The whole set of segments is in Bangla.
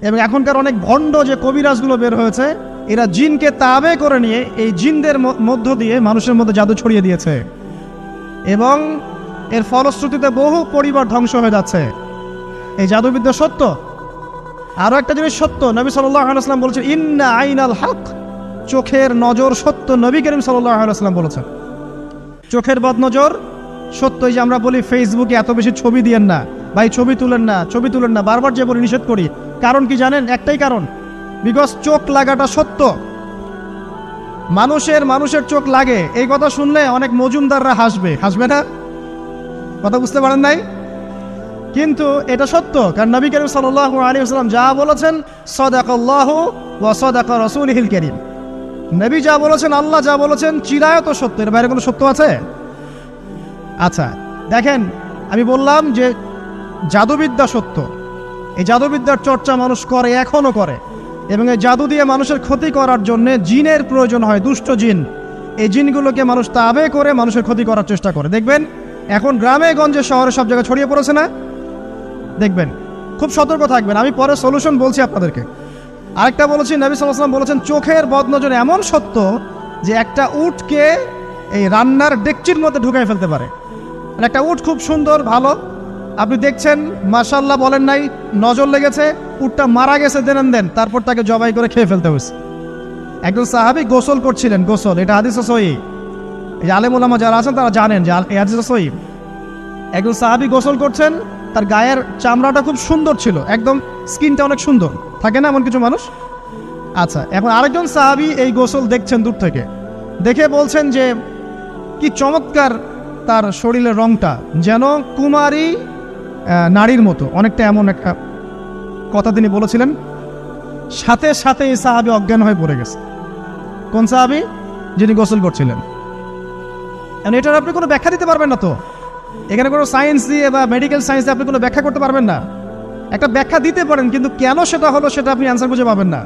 এবং এখনকার অনেক ভণ্ড যে কবিরাজগুলো বের হয়েছে, এরা জিনকে তাবে করে নিয়ে এই জিনদের মধ্য দিয়ে মানুষের মধ্যে জাদু ছড়িয়ে দিয়েছে, এবং এর ফলশ্রুতিতে বহু পরিবার ধ্বংস হয়ে যাচ্ছে। এই জাদুবিদ্যা সত্য। আরও একটা জিনিস সত্য, নবী সাল্লাল্লাহু আলাইহি ওয়াসাল্লাম বলেছেন, ইন্না আইনাল হক, চোখের নজর সত্য। নবী করিম সাল্লাল্লাহু আলাইহি ওয়াসাল্লাম বলেছেন চোখের বদনজর সত্য। এই যে আমরা বলি ফেসবুকে এত বেশি ছবি দিয়েন না ভাই, ছবি তুলেন না, ছবি তুলেন না, বারবার যে বলি নিষেধ করি, কারণ কি জানেন? একটাই কারণ, বিকজ চোখ লাগাটা সত্য। মানুষের চোখ লাগে, এই কথা শুনলে অনেক মজুমদাররা হাসবে না? কথা বুঝতে পারেন নাই? কিন্তু এটা সত্য, কারণ নবী করিম সাল্লাল্লাহু আলাইহি ওয়াসাল্লাম যা বলেছেন, সাদাকাল্লাহু ওয়া সাদাকা রাসূলুহুল কারীম, নবী যা বলেছেন, আল্লাহ যা বলেছেন, চিরায়ত সত্য। এর বাইরে কোনো সত্য আছে? আচ্ছা দেখেন, আমি বললাম যে জাদুবিদ্যা সত্য। এই জাদুবিদ্যার চর্চা মানুষ করে, এখনো করে, এবং এই জাদু দিয়ে মানুষের ক্ষতি করার জন্য জিনের প্রয়োজন হয়, দুষ্ট জিন। এই জিনগুলোকে মানুষ তাবে করে মানুষের ক্ষতি করার চেষ্টা করে। দেখবেন এখন গ্রামে গঞ্জে শহরে সব জায়গায় ছড়িয়ে পড়েছে না? দেখবেন, খুব সতর্ক থাকবেন। আমি পরে সলিউশন বলছি আপনাদেরকে। আরেকটা বলেছি, নবী সাল্লাল্লাহু আলাইহি ওয়াসাল্লাম বলেছেন চোখের বদনজর এমন সত্য যে একটা উটকে এই রান্নার ডেকচির মধ্যে ঢুকাই ফেলতে পারে। একটা উট খুব সুন্দর, ভালো, আপনি দেখছেন মাশাআল্লাহ বলেন নাই, নজর লেগেছে, উটটা মারা গেছে, দেন তারপর তাকে জবাই করে খেয়ে ফেলতে হয়েছে। একজন সাহাবী গোসল করছিলেন, গোসল, এটা হাদিস সহিহ, এই আলেম ওলামা যারা আছেন তারা জানেন যে এই হাদিস সহিহ। একজন সাহাবী গোসল করছেন, তার গায়ের চামড়াটা খুব সুন্দর ছিল, একদম স্কিনটা অনেক সুন্দর, থাকে না এমন কিছু মানুষ? আচ্ছা, এখন আরেকজন সাহাবী এই গোসল দেখছেন দূর থেকে, দেখে বলছেন যে কি চমৎকার তার শরীরের রংটা, যেন কুমারী নারীর মতো, অনেকটা এমন একটা কথা তিনি বলেছিলেন। সাথে সাথে এই সাহাবী অজ্ঞান হয়ে পড়ে গেছে। কোন সাহাবী? যিনি গোসল করছিলেন। এটার আপনি কোনো ব্যাখ্যা দিতে পারবেন না তো, এখানে কোনো সায়েন্স দিয়ে বা মেডিকেল সায়েন্স দিয়ে আপনি কোনো ব্যাখ্যা করতে পারবেন না। একটা ব্যাখ্যা দিতে পারেন, কিন্তু কেন সেটা হলো সেটা আপনি অ্যান্সার খুঁজে পাবেন না।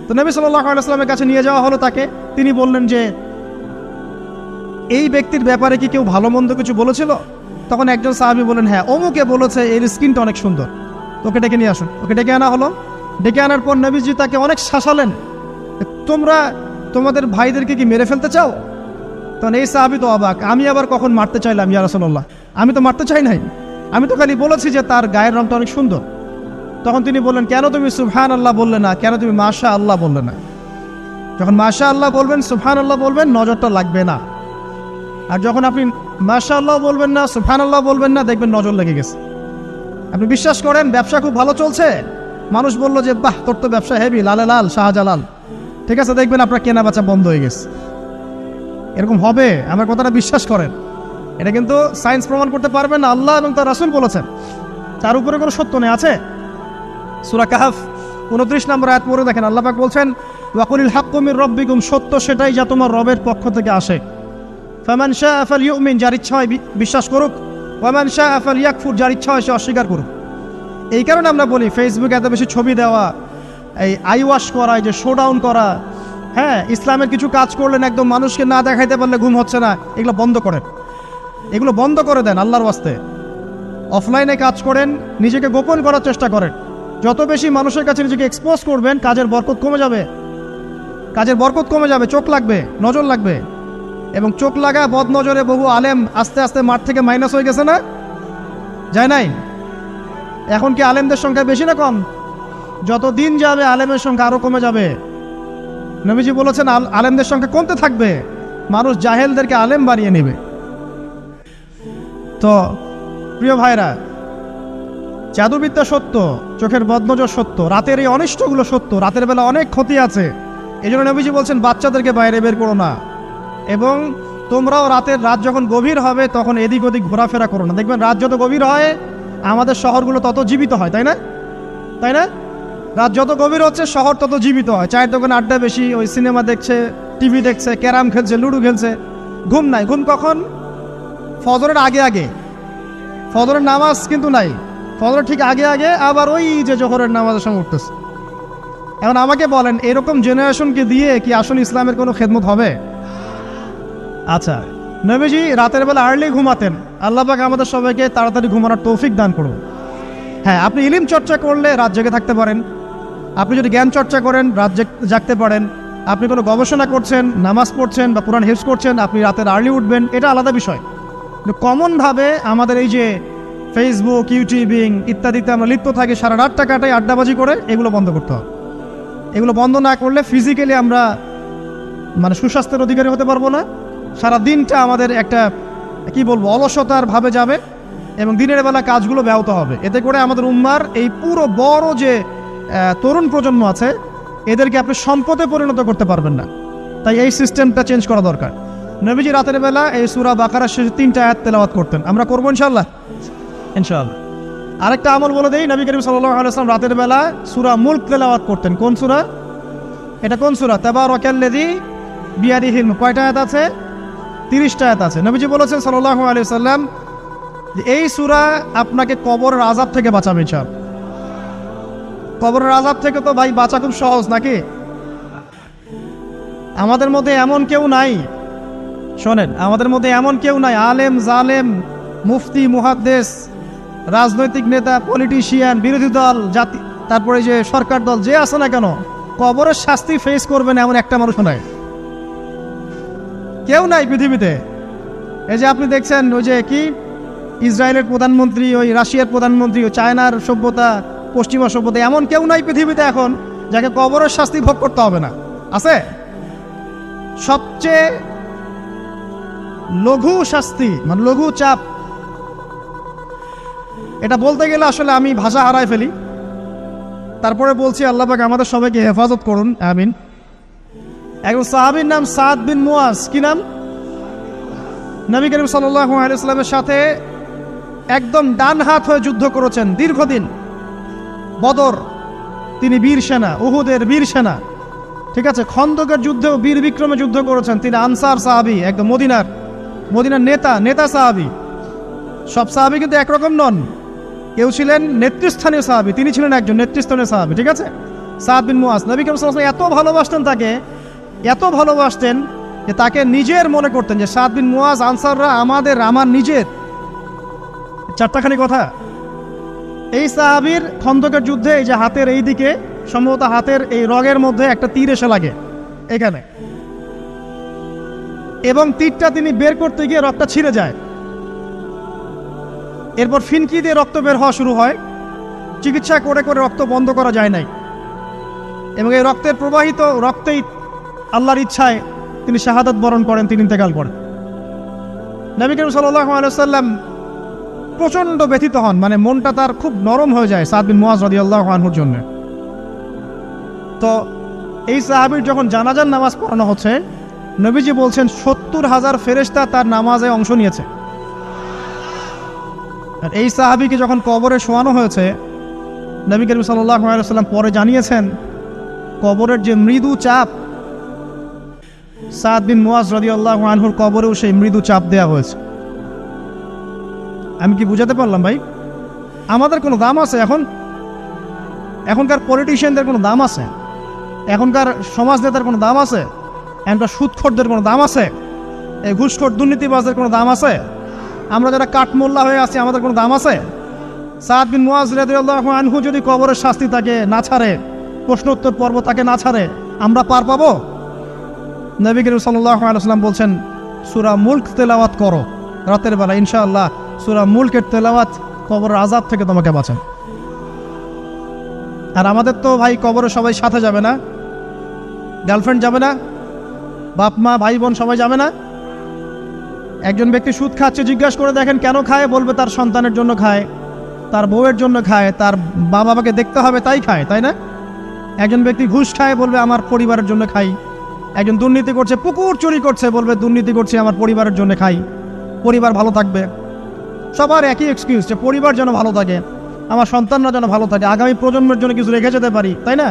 তো নবী সাল্লাল্লাহু আলাইহি ওয়াসাল্লামের কাছে নিয়ে যাওয়া হলো তাকে। তিনি বললেন যে এই ব্যক্তির ব্যাপারে কি কেউ ভালো মন্দ কিছু বলেছিল? তখন একজন সাহাবী বলেন, হ্যাঁ, অমুকে বলেছে এর স্কিনটা অনেক সুন্দর, ওকে ডেকে নিয়ে আসুন। ওকে ডেকে আনা হলো। ডেকে আনার পর নবীজি তাকে অনেক শাসালেন, তোমরা তোমাদের ভাইদেরকে কি মেরে ফেলতে চাও? তখন এই সাহাবী তো অবাক, আমি আবার কখন মারতে চাইলাম ইয়া রাসূলুল্লাহ? আমি তো মারতে চাই নাই, আমি তো খালি বলেছি যে তার গায়ের রংটা অনেক সুন্দর। তখন তিনি বললেন, কেন তুমি সুবহানাল্লাহ বললে না, কেন তুমি মাশাআল্লাহ বললে না? যখন মাশাআল্লাহ বলবেন, সুবহানাল্লাহ বলবেন, নজরটা লাগবে না। আর যখন আপনি মাশাআল্লাহ বলবেন না, সুবহানাল্লাহ বলবেন না, দেখবেন নজর লেগে গেছে। আপনি বিশ্বাস করেন ব্যবসা খুব ভালো চলছে, মানুষ বলল যে বাহ তোর তো ব্যবসা হেভি, লালে লাল শাহজালাল, ঠিক আছে, দেখবেন আপনার কেনা বেচা বন্ধ হয়ে গেছে। এরকম হবে, আমার কথাটা বিশ্বাস করেন। এটা কিন্তু সায়েন্স প্রমাণ করতে পারবেন না, আল্লাহ এবং তার রাসূল বলেছেন, তার উপরে কোনো সত্য নেই। আছে সূরা কাহফ 29 নম্বর আয়াত পড়ে দেখেন, আল্লাহ পাক বলছেন, ওয়াকুলিল হাক্কু মির রাব্বিকুম, সত্য সেটাই যা তোমার রবের পক্ষ থেকে আসে। ফামান শাআ ফালইউমিন, যার ইচ্ছা হয় বিশ্বাস করুক, ওয়ামান শাআ ফালইয়াকফুর, যার ইচ্ছা হয় সে অস্বীকার করুক। এই কারণে আমরা বলি ফেসবুকে এত বেশি ছবি দেওয়া, এই আই ওয়াশ করা, যে শো ডাউন করা, হ্যাঁ, ইসলামের কিছু কাজ করলেন একদম মানুষকে না দেখাইতে পারলে ঘুম হচ্ছে না, এগুলো বন্ধ করেন, এগুলো বন্ধ করে দেন আল্লাহর ওয়াস্তে। অফলাইনে কাজ করেন, নিজেকে গোপন করার চেষ্টা করেন। যত বেশি মানুষের কাছে নিজেকে এক্সপোজ করবেন, কাজের বরকত কমে যাবে, কাজের বরকত কমে যাবে, চোখ লাগবে, নজর লাগবে। এবং চোখ লাগা বদ নজরে বহু আলেম আস্তে আস্তে মাঠ থেকে মাইনাস হয়ে গেছে না? যায় নাই? এখন কি আলেমদের সংখ্যা বেশি না কম? যত দিন যাবে আলেমের সংখ্যা আরো কমে যাবে। নবীজি বলেছেন আলেমদের সংখ্যা কমতে থাকবে, মানুষ জাহেলদেরকে আলেম বানিয়ে নেবে। তো প্রিয় ভাইরা, জাদুবিদ্যা সত্য, চোখের বদনজর সত্য, রাতের এই অনিষ্টগুলো সত্য, রাতের বেলা অনেক ক্ষতি আছে। এই জন্য নবীজি বলছেন বাচ্চাদেরকে বাইরে বের করো না, এবং তোমরাও রাত যখন গভীর হবে তখন এদিক ওদিক ঘোরাফেরা করো না। দেখবেন রাত যত গভীর হয় আমাদের শহরগুলো তত জীবিত হয়, তাই না? তাই না? রাত যত গভীর হচ্ছে শহর তত জীবিত হয়। চায়ের দোকানে আড্ডা বেশি, ওই সিনেমা দেখছে, টিভি দেখছে, ক্যারাম খেলছে, লুডো খেলছে, ঘুম নাই। ঘুম কখন? ফজরের আগে আগে। ফজরের নামাজ কিন্তু নাই, ফজরের ঠিক আগে আগে, আবার ওই যে জোহরের নামাজের সময় উঠতেছে। এখন আমাকে বলেন, এরকম জেনারেশনকে দিয়ে কি আসলে ইসলামের কোনো খেদমত হবে? আচ্ছা, নবীজি রাতের বেলা আর্লি ঘুমাতেন। আল্লাহ পাক আমাদের সবাইকে তাড়াতাড়ি ঘুমানোর তৌফিক দান করুন। হ্যাঁ, আপনি ইলম চর্চা করলে রাত জেগে থাকতে পারেন, আপনি যদি জ্ঞান চর্চা করেন, রাত জাগতে পারেন। আপনি কোনো গবেষণা করছেন, নামাজ পড়ছেন বা কোরআন হিফজ করছেন, আপনি রাতের আর্লি উঠবেন, এটা আলাদা বিষয়। কিন্তু কমনভাবে আমাদের এই যে ফেসবুক, ইউটিউবিং ইত্যাদিতে আমরা লিপ্ত থাকি, সারা রাতটা কাটাই আড্ডাবাজি করে, এগুলো বন্ধ করতে হবে। এগুলো বন্ধ না করলে ফিজিক্যালি আমরা মানে সুস্বাস্থ্যের অধিকারী হতে পারবো না। সারা দিনটা আমাদের একটা কি বলবো অলসতার ভাবে যাবে এবং দিনের বেলা কাজগুলো ব্যাহত হবে। এতে করে আমাদের উম্মার এই পুরো বড় যে তরুণ প্রজন্ম আছে, এদেরকে আপনি সম্পদে পরিণত করতে পারবেন না। তাই এই সিস্টেমটা চেঞ্জ করা দরকার। নবীজি রাতের বেলা এই সূরা বাকারার শেষে 3টা আয়াত তেলাওয়াত করতেন। আমরা করবো ইনশাআল্লাহ। ইনশাআল্লাহ। আরেকটা আমল বলে দেই, নবী করিম সাল্লাল্লাহু আলাইহি ওয়াসাল্লাম রাতের বেলা সূরা মুলক তেলাওয়াত করতেন। কোন সূরা এটা? কোন সূরা? তাবারাকাল্লাযী বিয়াদিহিল মুলক। কয়টা আয়াত আছে? 30টা আয়াত আছে। নবীজি বলেছেন সাল্লাল্লাহু আলাইহি ওয়াসাল্লাম যে এই সূরা আপনাকে কবরের আযাব থেকে বাঁচাবে ইনশাআল্লাহ। কবরের আযাব থেকে তো ভাই বাঁচা খুব সহজ নাকি? আমাদের মধ্যে এমন কেউ নাই, শোনেন, আমাদের মধ্যে এমন কেউ নাই, আলেম জালেম, মুফতি মুহাদ্দিস, রাজনৈতিক নেতা, পলিটিশিয়ান, বিরোধী দল, জাতি, তারপরে যে সরকার দল, যে আছে না কেন, কবরের শাস্তি ফেস করবেন এমন একটা মানুষ নাই, কেউ নাই পৃথিবীতে। এই যে আপনি দেখছেন ওই যে কি ইসরায়েলের প্রধানমন্ত্রী, ওই রাশিয়ার প্রধানমন্ত্রী, ওই চায়নার সভ্যতা, পশ্চিমা সভ্যতা, এমন কেউ নাই পৃথিবীতে এখন যাকে কবরের শাস্তি ভোগ করতে হবে না। আছে? সবচেয়ে লঘু শাস্তি মানে লঘু চাপ, এটা বলতে গেলে আসলে আমি ভাষা হারায় ফেলি। তারপরে বলছি আল্লাহ পাক আমাদের সবাইকে হেফাজত করুন, আমিন। একজন সাহাবীর নাম সাদ বিন মুয়াজ। কি নাম? নবী করিম সাল্লাল্লাহু আলাইহি ওয়াসাল্লামের সাথে একদম ডান হাত হয়ে যুদ্ধ করেছেন দীর্ঘদিন। বদর তিনি বীর সেনা, উহুদের বীর সেনা, ঠিক আছে। খন্দকের যুদ্ধেও বীর বিক্রমে যুদ্ধ করেছেন। তিনি আনসার সাহাবী, একদম মদিনার নেতা সাহাবী। সব সাহাবী কিন্তু একরকম নন। কেউ ছিলেন নেতৃস্থানীয় সাহাবী, তিনি ছিলেন একজন নেতৃস্থানীয় সাহাবী, ঠিক আছে। সাদ বিন মুয়াজ নবী করিম সাল্লাল্লাহু আলাইহি ওয়াসাল্লাম এত ভালোবাসতেন তাকে, এত ভালোবাসতেন যে তাকে নিজের মনে করতেন যে সাদ বিন মুয়াজ আনসাররা আমার নিজের। চারটাখানি কথা। এই সাহাবীর খন্দকের যুদ্ধে এই যে হাতের এই দিকে, সম্ভবত হাতের এই রগের মধ্যে একটা তীর এসে লাগে এখানে, এবং তীরটা তিনি বের করতে গিয়ে রক্তটা ছিঁড়ে যায়। এরপর ফিনকি দিয়ে রক্ত বের হওয়া শুরু হয়। চিকিৎসা করে করে রক্ত বন্ধ করা যায় নাই, এবং এই রক্তের প্রবাহিত রক্তেই আল্লাহর ইচ্ছায় তিনি শাহাদাত বরণ করেন, তিনি ইন্তেকাল করেন। নবী করিম সাল্লাল্লাহু আলাইহি ওয়াসাল্লাম প্রচণ্ড ব্যথিত হন, মানে মনটা তার খুব নরম হয়ে যায় সাদ বিন মুয়াজ রাদিয়াল্লাহু আনহুর জন্য। তো এই সাহাবীর যখন জানাজার নামাজ পড়ানো হচ্ছে, নবীজি বলছেন 70,000 ফেরেশতা তার নামাজে অংশ নিয়েছে। আর এই সাহাবীকে যখন কবরে শোয়ানো হয়েছে, নবী করিম সাল্লাল্লাহু আলাইহি ওয়াসাল্লাম পরে জানিয়েছেন কবরের যে মৃদু চাপ, সাদ বিন মুয়াজ রাদিয়াল্লাহু আনহুর কবরেও সেই মৃদু চাপ দেওয়া হয়েছে। আমি কি বুঝাতে পারলাম ভাই? আমাদের কোনো দাম আছে এখনকার পলিটিশিয়ানদের কোনো দাম আছে? এখনকার সমাজ নেতার কোনো দাম আছে? এখনকার সুদখোরদের কোনো দাম আছে? এই ঘুষখোর দুর্নীতিবাজদের কোনো দাম আছে? আমরা যারা কাঠমোল্লা হয়ে আছি আমাদের কোনো দাম আছে? সাদ বিন মুয়াজ রাদিয়াল্লাহু আনহু যদি কবরের শাস্তি তাকে না ছাড়ে, প্রশ্নোত্তর পর্ব তাকে না ছাড়ে, আমরা পার পাবো? নবী করিম সাল্লাল্লাহু আলাইহি ওয়াসাল্লাম বলছেন সূরা মুলক তেলাওয়াত করো রাতের বেলা, ইনশাআল্লাহ সূরা মুলকের তেলাওয়াত কবরের আযাব থেকে তোমাকে বাঁচান। আর আমাদের তো ভাই কবরে সবাই সাথে যাবে না, গার্লফ্রেন্ড যাবে না, বাপ মা ভাই বোন সবাই যাবে না। একজন ব্যক্তি সুদ খাচ্ছে, জিজ্ঞাসা করে দেখেন কেন খায়, বলবে তার সন্তানের জন্য খায়, তার বউয়ের জন্য খায়, তার মা বাবাকে দেখতে হবে তাই খায়, তাই না? একজন ব্যক্তি ঘুষ খায়, বলবে আমার পরিবারের জন্য খাই। একজন দুর্নীতি করছে, পুকুর চুরি করছে, বলবে দুর্নীতি করছে আমার পরিবারের জন্য খাই, পরিবার ভালো থাকবে। সবার একই এক্সকিউজ যে পরিবার যেন ভালো থাকে, আমার সন্তানরা যেন ভালো থাকে, আগামী প্রজন্মের জন্য কিছু রেখে যেতে পারি, তাই না?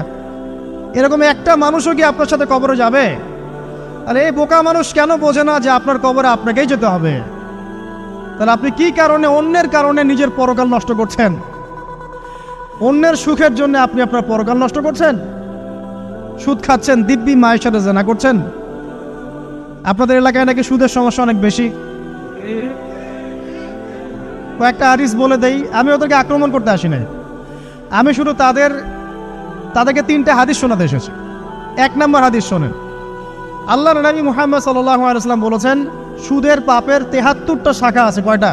এরকম একটা মানুষও কি আপনার সাথে কবরে যাবে? আর এই বোকা মানুষ কেন বোঝে না যে আপনার কবরে আপনাকেই যেতে হবে? তাহলে আপনি কি কারণে, অন্যের কারণে নিজের পরকাল নষ্ট করছেন? অন্যের সুখের জন্য আপনি আপনার পরকাল নষ্ট করছেন। সুদ খাচ্ছেন, দিব্যি মায়ের সাথে জেনা করছেন। আপনাদের এলাকায় নাকি সুদের সমস্যা অনেক বেশি। কয়েকটা হাদিস বলে দেই, আমি ওদেরকে আক্রমণ করতে আসি নাই, আমি শুধু তাদের তাদেরকে 3টা হাদিস শোনাতে এসেছে। 1 নম্বর হাদিস শোনেন, আল্লাহর নবী মুহাম্মদ সাল্লাল্লাহু আলাইহি ওয়াসাল্লাম বলেছেন, সুদের পাপের 73টা শাখা আছে। কয়টা?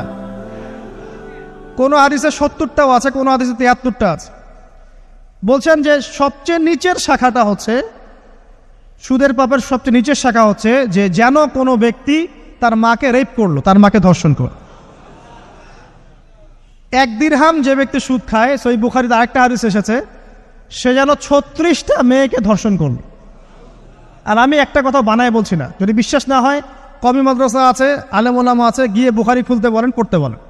কোন হাদিসে 70টাও আছে, কোন হাদিসে 73টা আছে। বলছেন যে সবচেয়ে নিচের শাখাটা হচ্ছে, সুদের পাপের সবচেয়ে নিচের শাখা হচ্ছে যে যেন কোনো ব্যক্তি তার মাকে রেপ করলো, তার মাকে ধর্ষণ করলো। 1 দিরহাম যে ব্যক্তি সুদ খায়, সহিহ বুখারীতে আরেকটা হাদিস এসেছে, সে যেন 36টা মেয়েকে ধর্ষণ করলো। আর আমি একটা কথা বানায় বলছি না, যদি বিশ্বাস না হয় কওমি মাদ্রাসা আছে, আলেম ওলামা আছে, গিয়ে বুখারী খুলতে বলেন, পড়তে বলেন,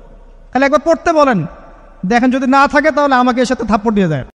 তাহলে একবার পড়তে বলেন, দেখেন যদি না থাকে তাহলে আমাকে এর সাথে থাপ্পড় দিয়ে দেয়।